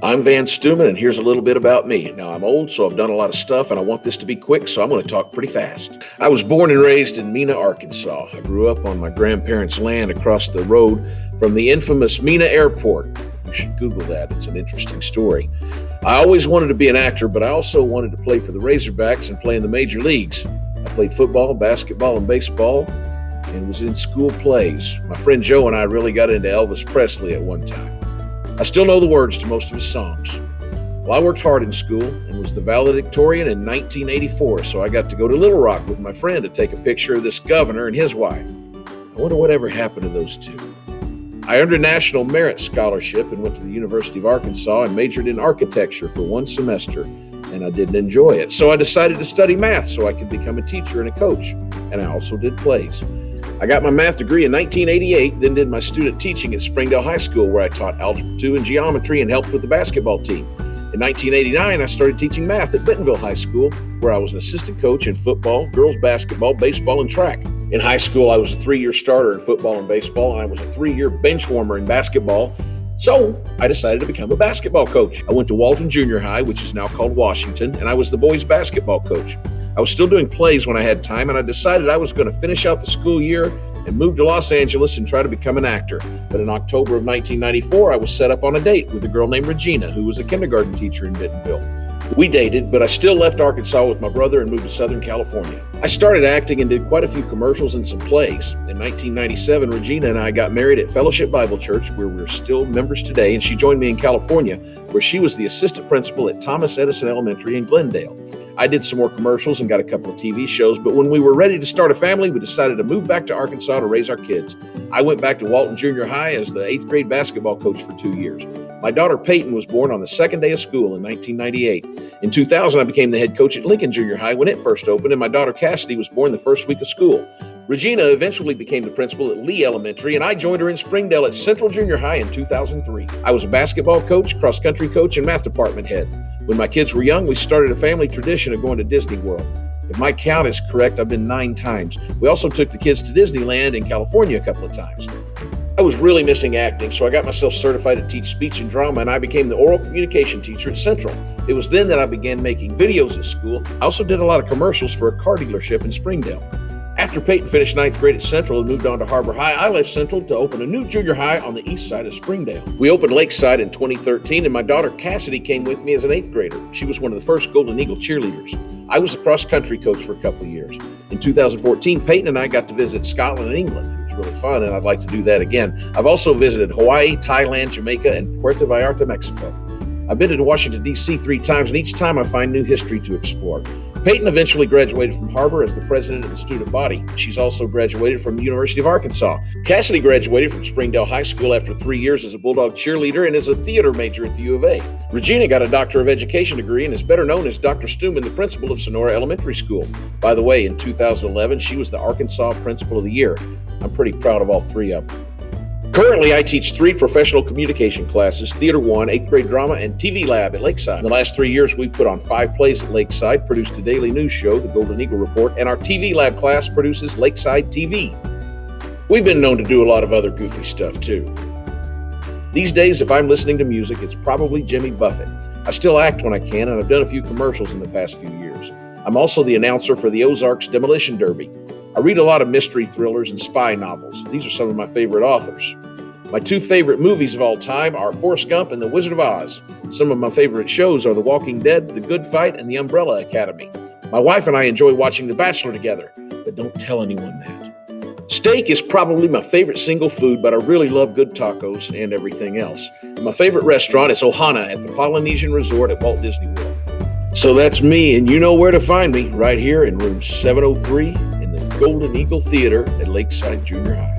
I'm Van Stewman, and here's a little bit about me. Now, I'm old, so I've done a lot of stuff, and I want this to be quick, so I'm going to talk pretty fast. I was born and raised in Mena, Arkansas. I grew up on my grandparents' land across the road from the infamous Mena Airport. You should Google that. It's an interesting story. I always wanted to be an actor, but I also wanted to play for the Razorbacks and play in the major leagues. I played football, basketball, and baseball, and was in school plays. My friend Joe and I really got into Elvis Presley at one time. I still know the words to most of his songs. Well, I worked hard in school and was the valedictorian in 1984, so I got to go to Little Rock with my friend to take a picture of this governor and his wife. I wonder whatever happened to those two. I earned a National Merit Scholarship and went to the University of Arkansas and majored in architecture for one semester, and I didn't enjoy it. So I decided to study math so I could become a teacher and a coach, and I also did plays. I got my math degree in 1988, then did my student teaching at Springdale High School, where I taught Algebra 2 and geometry and helped with the basketball team. In 1989, I started teaching math at Bentonville High School, where I was an assistant coach in football, girls basketball, baseball, and track. In high school, I was a 3-year starter in football and baseball, and I was a 3-year bench warmer in basketball. So I decided to become a basketball coach. I went to Walton Junior High, which is now called Washington, and I was the boys basketball coach. I was still doing plays when I had time, and I decided I was going to finish out the school year and move to Los Angeles and try to become an actor. But in October of 1994, I was set up on a date with a girl named Regina, who was a kindergarten teacher in Bentonville. We dated, but I still left Arkansas with my brother and moved to Southern California. I started acting and did quite a few commercials and some plays. In 1997, Regina and I got married at Fellowship Bible Church, where we're still members today, and she joined me in California, where she was the assistant principal at Thomas Edison Elementary in Glendale. I did some more commercials and got a couple of TV shows, but when we were ready to start a family, we decided to move back to Arkansas to raise our kids. I went back to Walton Junior High as the 8th grade basketball coach for 2 years. My daughter Peyton was born on the second day of school in 1998. In 2000, I became the head coach at Lincoln Junior High when it first opened, and my daughter Cassidy was born the first week of school. Regina eventually became the principal at Lee Elementary, and I joined her in Springdale at Central Junior High in 2003. I was a basketball coach, cross-country coach, and math department head. When my kids were young, we started a family tradition of going to Disney World. If my count is correct, I've been 9 times. We also took the kids to Disneyland in California a couple of times. I was really missing acting, so I got myself certified to teach speech and drama, and I became the oral communication teacher at Central. It was then that I began making videos at school. I also did a lot of commercials for a car dealership in Springdale. After Peyton finished 9th grade at Central and moved on to HAR-BER High, I left Central to open a new junior high on the east side of Springdale. We opened Lakeside in 2013, and my daughter Cassidy came with me as an 8th grader. She was one of the first Golden Eagle cheerleaders. I was a cross-country coach for a couple of years. In 2014, Peyton and I got to visit Scotland and England. It was really fun, and I'd like to do that again. I've also visited Hawaii, Thailand, Jamaica, and Puerto Vallarta, Mexico. I've been to Washington, D.C. 3 times, and each time I find new history to explore. Peyton eventually graduated from HAR-BER as the president of the student body. She's also graduated from the University of Arkansas. Cassidy graduated from Springdale High School after 3 years as a Bulldog cheerleader and is a theater major at the U of A. Regina got a Doctor of Education degree and is better known as Dr. Stewman, the principal of Sonora Elementary School. By the way, in 2011, she was the Arkansas Principal of the Year. I'm pretty proud of all 3 of them. Currently, I teach 3 professional communication classes, Theater 1, 8th grade drama, and TV Lab at Lakeside. In the last 3 years, we've put on 5 plays at Lakeside, produced a daily news show, the Golden Eagle Report, and our TV Lab class produces Lakeside TV. We've been known to do a lot of other goofy stuff, too. These days, if I'm listening to music, it's probably Jimmy Buffett. I still act when I can, and I've done a few commercials in the past few years. I'm also the announcer for the Ozarks Demolition Derby. I read a lot of mystery thrillers and spy novels. These are some of my favorite authors. My 2 favorite movies of all time are Forrest Gump and The Wizard of Oz. Some of my favorite shows are The Walking Dead, The Good Fight, and The Umbrella Academy. My wife and I enjoy watching The Bachelor together, but don't tell anyone that. Steak is probably my favorite single food, but I really love good tacos and everything else. My favorite restaurant is Ohana at the Polynesian Resort at Walt Disney World. So that's me, and you know where to find me, right here in room 703 in the Golden Eagle Theater at Lakeside Junior High.